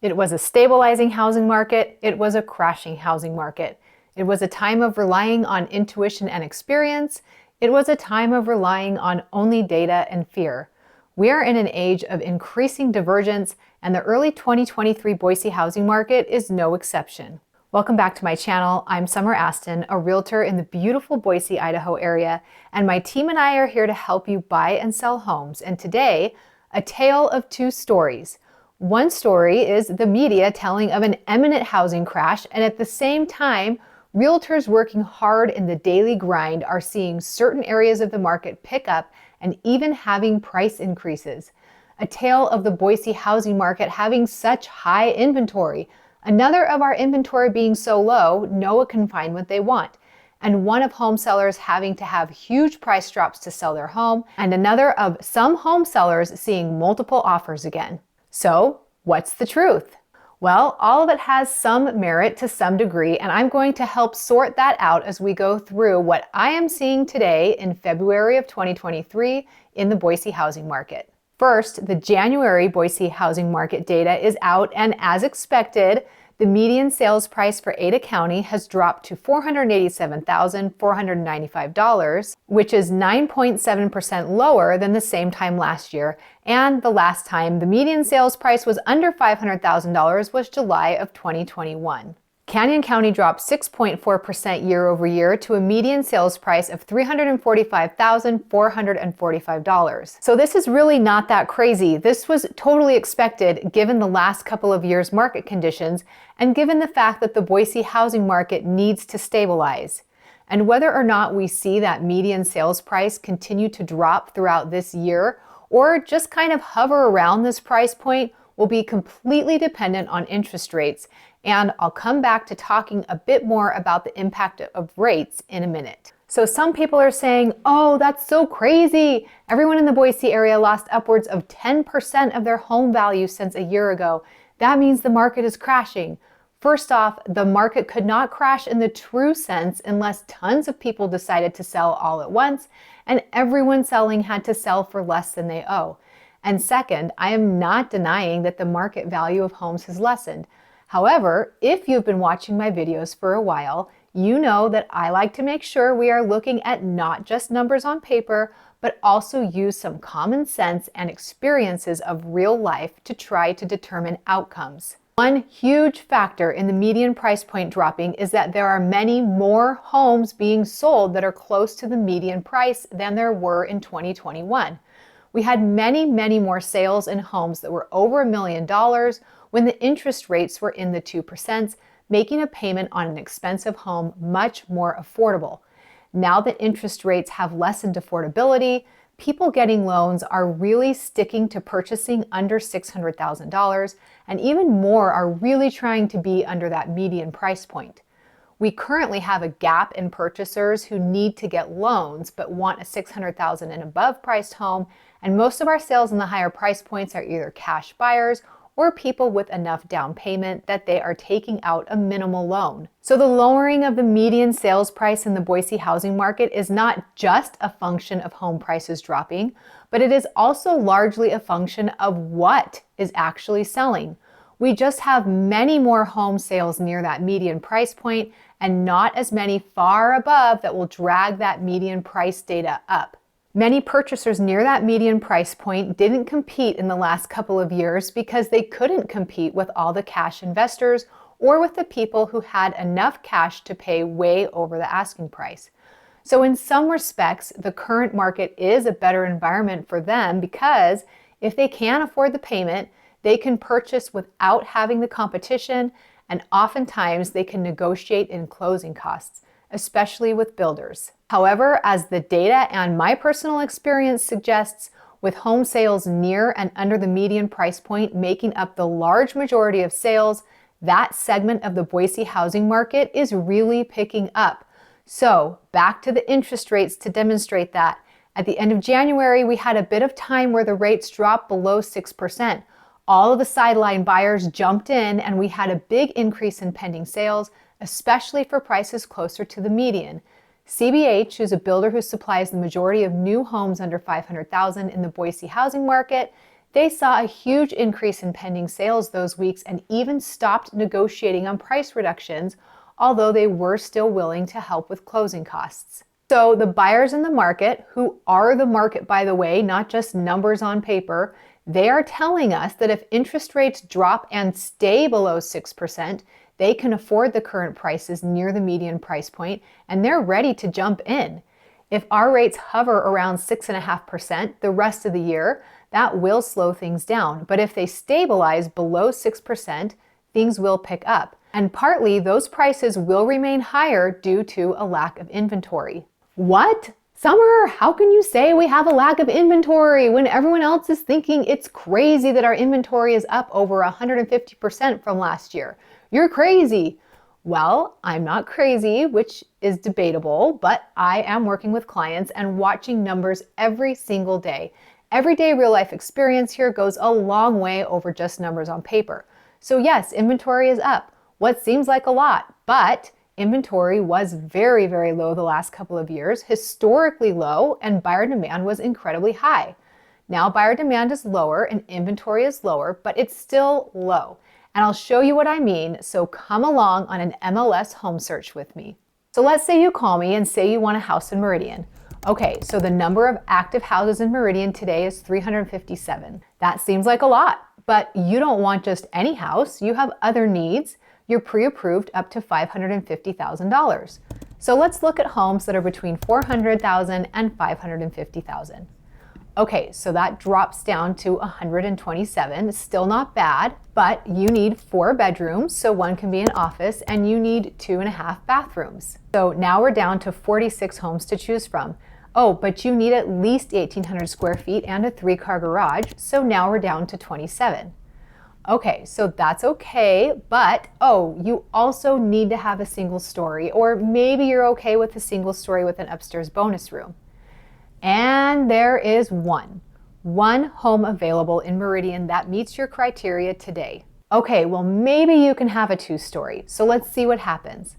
It was a stabilizing housing market. It was a crashing housing market. It was a time of relying on intuition and experience. It was a time of relying on only data and fear. We are in an age of increasing divergence, and the early 2023 Boise housing market is no exception. Welcome back to my channel. I'm Summer Aston, a realtor in the beautiful Boise, Idaho area, and my team and I are here to help you buy and sell homes. And today, a tale of two stories. One story is the media telling of an imminent housing crash, and at the same time, realtors working hard in the daily grind are seeing certain areas of the market pick up and even having price increases. A tale of the Boise housing market having such high inventory, another of our inventory being so low, no one can find what they want, and one of home sellers having to have huge price drops to sell their home, and another of some home sellers seeing multiple offers again. So, what's the truth? Well, all of it has some merit to some degree, and I'm going to help sort that out as we go through what I am seeing today in February of 2023 in the Boise housing market. First, the January Boise housing market data is out, and as expected, the median sales price for Ada County has dropped to $487,495, which is 9.7% lower than the same time last year. And the last time the median sales price was under $500,000 was July of 2021. Canyon County dropped 6.4% year over year to a median sales price of $345,445. So this is really not that crazy. This was totally expected given the last couple of years' market conditions and given the fact that the Boise housing market needs to stabilize. And whether or not we see that median sales price continue to drop throughout this year or just kind of hover around this price point will be completely dependent on interest rates. And I'll come back to talking a bit more about the impact of rates in a minute. So some people are saying, oh, that's so crazy. Everyone in the Boise area lost upwards of 10% of their home value since a year ago. That means the market is crashing. First off, the market could not crash in the true sense unless tons of people decided to sell all at once and everyone selling had to sell for less than they owe. And second, I am not denying that the market value of homes has lessened. However, if you've been watching my videos for a while, you know that I like to make sure we are looking at not just numbers on paper, but also use some common sense and experiences of real life to try to determine outcomes. One huge factor in the median price point dropping is that there are many more homes being sold that are close to the median price than there were in 2021. We had many more sales in homes that were over $1 million when the interest rates were in the 2%, making a payment on an expensive home much more affordable. Now that interest rates have lessened affordability, people getting loans are really sticking to purchasing under $600,000, and even more are really trying to be under that median price point. We currently have a gap in purchasers who need to get loans but want a $600,000 and above priced home, and most of our sales in the higher price points are either cash buyers or people with enough down payment that they are taking out a minimal loan. So the lowering of the median sales price in the Boise housing market is not just a function of home prices dropping, but it is also largely a function of what is actually selling. We just have many more home sales near that median price point and not as many far above that will drag that median price data up. Many purchasers near that median price point didn't compete in the last couple of years because they couldn't compete with all the cash investors or with the people who had enough cash to pay way over the asking price. So in some respects, the current market is a better environment for them because if they can afford the payment, they can purchase without having the competition, and oftentimes they can negotiate in closing costs, especially with builders. However, as the data and my personal experience suggests, with home sales near and under the median price point making up the large majority of sales, that segment of the Boise housing market is really picking up. So, back to the interest rates to demonstrate that. At the end of January, we had a bit of time where the rates dropped below 6%. All of the sideline buyers jumped in and we had a big increase in pending sales, especially for prices closer to the median. CBH, who's a builder who supplies the majority of new homes under $500,000 in the Boise housing market, They saw a huge increase in pending sales those weeks and even stopped negotiating on price reductions, although they were still willing to help with closing costs. So the buyers in the market, who are the market by the way, not just numbers on paper, they are telling us that if interest rates drop and stay below 6%, they can afford the current prices near the median price point, and they're ready to jump in. If our rates hover around 6.5% the rest of the year, that will slow things down. But if they stabilize below 6%, things will pick up. And partly, those prices will remain higher due to a lack of inventory. What? Summer, how can you say we have a lack of inventory when everyone else is thinking it's crazy that our inventory is up over 150% from last year? You're crazy. Well, I'm not crazy, which is debatable, but I am working with clients and watching numbers every single day. Everyday real life experience here goes a long way over just numbers on paper. So yes, inventory is up. What seems like a lot, but inventory was very, very low the last couple of years, historically low, and buyer demand was incredibly high. Now buyer demand is lower and inventory is lower, but it's still low. And I'll show you what I mean, so come along on an MLS home search with me. So let's say you call me and say you want a house in Meridian. Okay, so the number of active houses in Meridian today is 357. That seems like a lot, but you don't want just any house. You have other needs. You're pre-approved up to $550,000. So let's look at homes that are between $400,000 and $550,000. Okay, so that drops down to 127. Still not bad, but you need 4 bedrooms, so one can be an office, and you need 2.5 bathrooms. So now we're down to 46 homes to choose from. Oh, but you need at least 1,800 square feet and a 3-car garage, so now we're down to 27. Okay, so that's okay, but you also need to have a single story, or maybe you're okay with a single story with an upstairs bonus room. And there is one home available in Meridian that meets your criteria today. Okay, well maybe you can have a 2-story, so let's see what happens.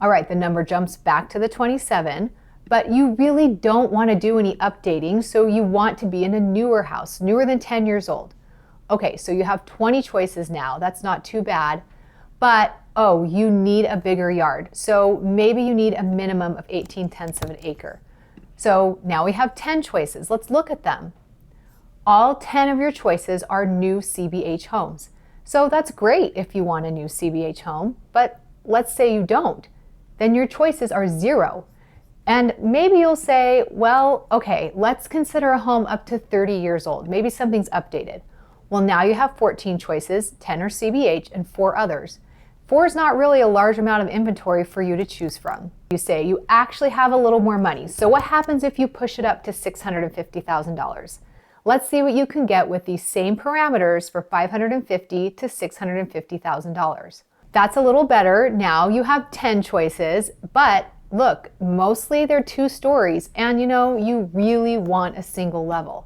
All right, the number jumps back to the 27, but you really don't want to do any updating, so you want to be in a newer house, newer than 10 years old. Okay, so you have 20 choices now. That's not too bad, but you need a bigger yard. So maybe you need a minimum of 18/10 of an acre. So now we have 10 choices. Let's look at them. All 10 of your choices are new CBH homes. So that's great if you want a new CBH home, but let's say you don't. Then your choices are 0. And maybe you'll say, well, okay, let's consider a home up to 30 years old. Maybe something's updated. Well, now you have 14 choices, 10 are CBH and 4 others. 4 is not really a large amount of inventory for you to choose from. You say you actually have a little more money. So what happens if you push it up to $650,000? Let's see what you can get with these same parameters for $550,000 to $650,000. That's a little better. Now you have 10 choices, but look, mostly they're 2 stories, and you really want a single level.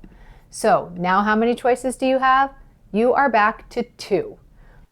So now how many choices do you have? You are back to 2.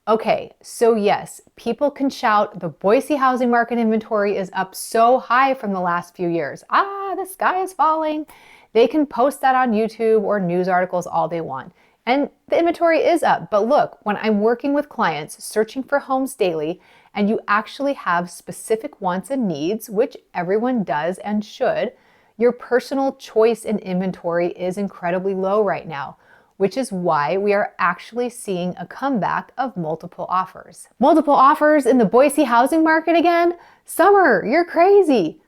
Okay, so yes, people can shout the Boise housing market inventory is up so high from the last few years. The sky is falling. They can post that on YouTube or news articles all they want. And the inventory is up. But look, when I'm working with clients searching for homes daily, and you actually have specific wants and needs, which everyone does and should, your personal choice in inventory is incredibly low right now, which is why we are actually seeing a comeback of multiple offers. Multiple offers in the Boise housing market again? Summer, you're crazy.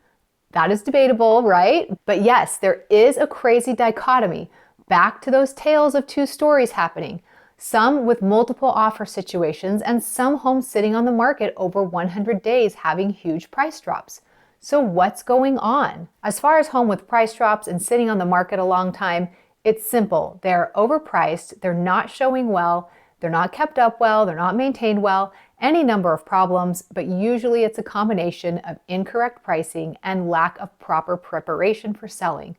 That is debatable, right? But yes, there is a crazy dichotomy. Back to those tales of 2 stories happening. Some with multiple offer situations and some homes sitting on the market over 100 days having huge price drops. So what's going on? As far as home with price drops and sitting on the market a long time, it's simple. They're overpriced, they're not showing well, they're not kept up well, they're not maintained well, any number of problems, but usually it's a combination of incorrect pricing and lack of proper preparation for selling.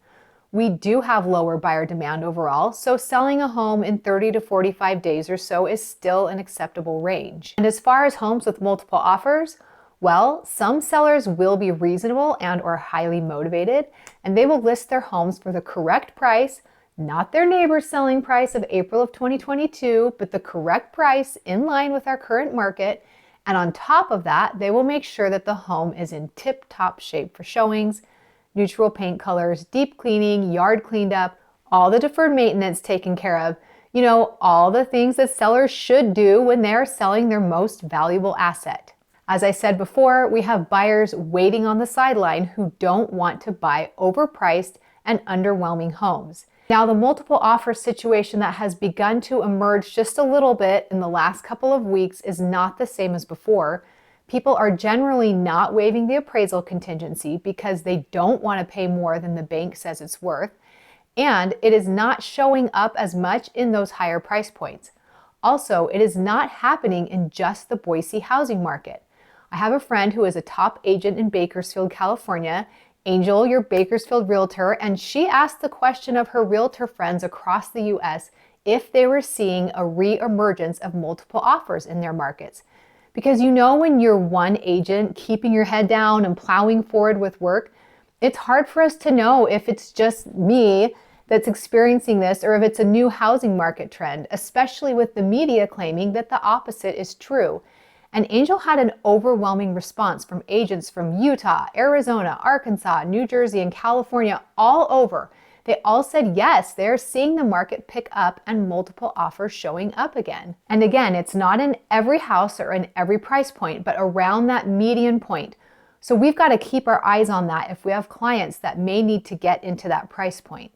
We do have lower buyer demand overall, so selling a home in 30 to 45 days or so is still an acceptable range. And as far as homes with multiple offers, well, some sellers will be reasonable and or highly motivated, and they will list their homes for the correct price, not their neighbor's selling price of April of 2022, but the correct price in line with our current market. And on top of that, they will make sure that the home is in tip-top shape for showings, neutral paint colors, deep cleaning, yard cleaned up, all the deferred maintenance taken care of, all the things that sellers should do when they're selling their most valuable asset. As I said before, we have buyers waiting on the sideline who don't want to buy overpriced and underwhelming homes. Now, the multiple offer situation that has begun to emerge just a little bit in the last couple of weeks is not the same as before. People are generally not waiving the appraisal contingency because they don't want to pay more than the bank says it's worth, and it is not showing up as much in those higher price points. Also, it is not happening in just the Boise housing market. I have a friend who is a top agent in Bakersfield, California, Angel, your Bakersfield realtor, and she asked the question of her realtor friends across the U.S. if they were seeing a re-emergence of multiple offers in their markets. Because when you're one agent keeping your head down and plowing forward with work, it's hard for us to know if it's just me that's experiencing this or if it's a new housing market trend, especially with the media claiming that the opposite is true. And Angel had an overwhelming response from agents from Utah, Arizona, Arkansas, New Jersey, and California all over. They all said yes, they're seeing the market pick up and multiple offers showing up again. And again, it's not in every house or in every price point, but around that median point. So we've got to keep our eyes on that if we have clients that may need to get into that price point.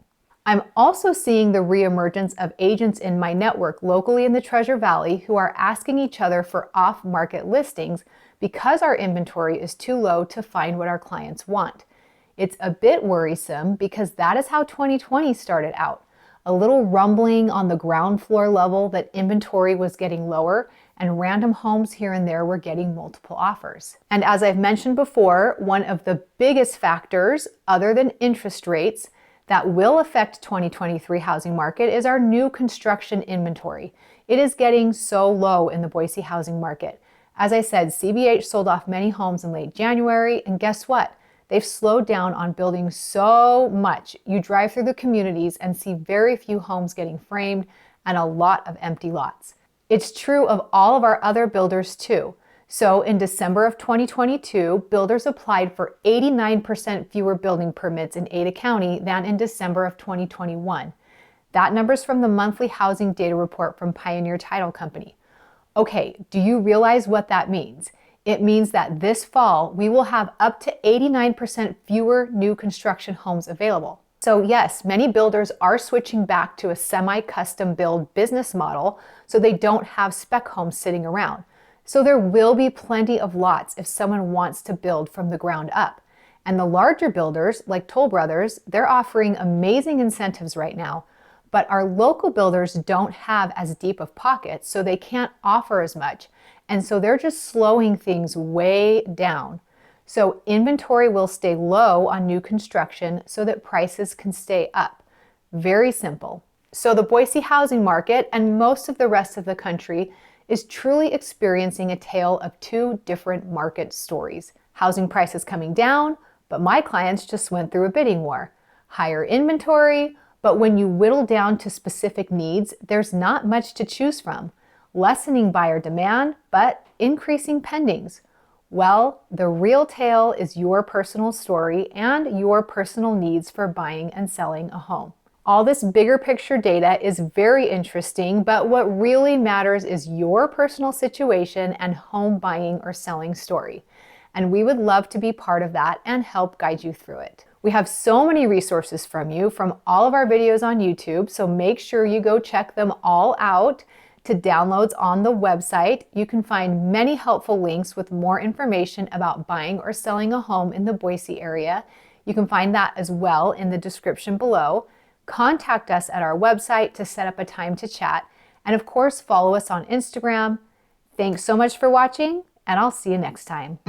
I'm also seeing the reemergence of agents in my network locally in the Treasure Valley who are asking each other for off-market listings because our inventory is too low to find what our clients want. It's a bit worrisome because that is how 2020 started out. A little rumbling on the ground floor level that inventory was getting lower and random homes here and there were getting multiple offers. And as I've mentioned before, one of the biggest factors other than interest rates that will affect 2023 housing market is our new construction inventory. It is getting so low in the Boise housing market. As I said, CBH sold off many homes in late January, and guess what? They've slowed down on building so much. You drive through the communities and see very few homes getting framed and a lot of empty lots. It's true of all of our other builders too. So in December of 2022, builders applied for 89% fewer building permits in Ada County than in December of 2021. That number's from the monthly housing data report from Pioneer Title Company. Okay, do you realize what that means? It means that this fall, we will have up to 89% fewer new construction homes available. So yes, many builders are switching back to a semi-custom build business model so they don't have spec homes sitting around. So there will be plenty of lots if someone wants to build from the ground up. And the larger builders, like Toll Brothers, they're offering amazing incentives right now. But our local builders don't have as deep of pockets, so they can't offer as much. And so they're just slowing things way down. So inventory will stay low on new construction so that prices can stay up. Very simple. So the Boise housing market and most of the rest of the country is truly experiencing a tale of two different market stories. Housing prices coming down, but my clients just went through a bidding war. Higher inventory, but when you whittle down to specific needs, there's not much to choose from. Lessening buyer demand, but increasing pendings. Well, the real tale is your personal story and your personal needs for buying and selling a home. All this bigger picture data is very interesting, but what really matters is your personal situation and home buying or selling story. And we would love to be part of that and help guide you through it. We have so many resources from all of our videos on YouTube, so make sure you go check them all out. To downloads on the website, you can find many helpful links with more information about buying or selling a home in the Boise area. You can find that as well in the description below. Contact us at our website to set up a time to chat. And of course, follow us on Instagram. Thanks so much for watching, and I'll see you next time.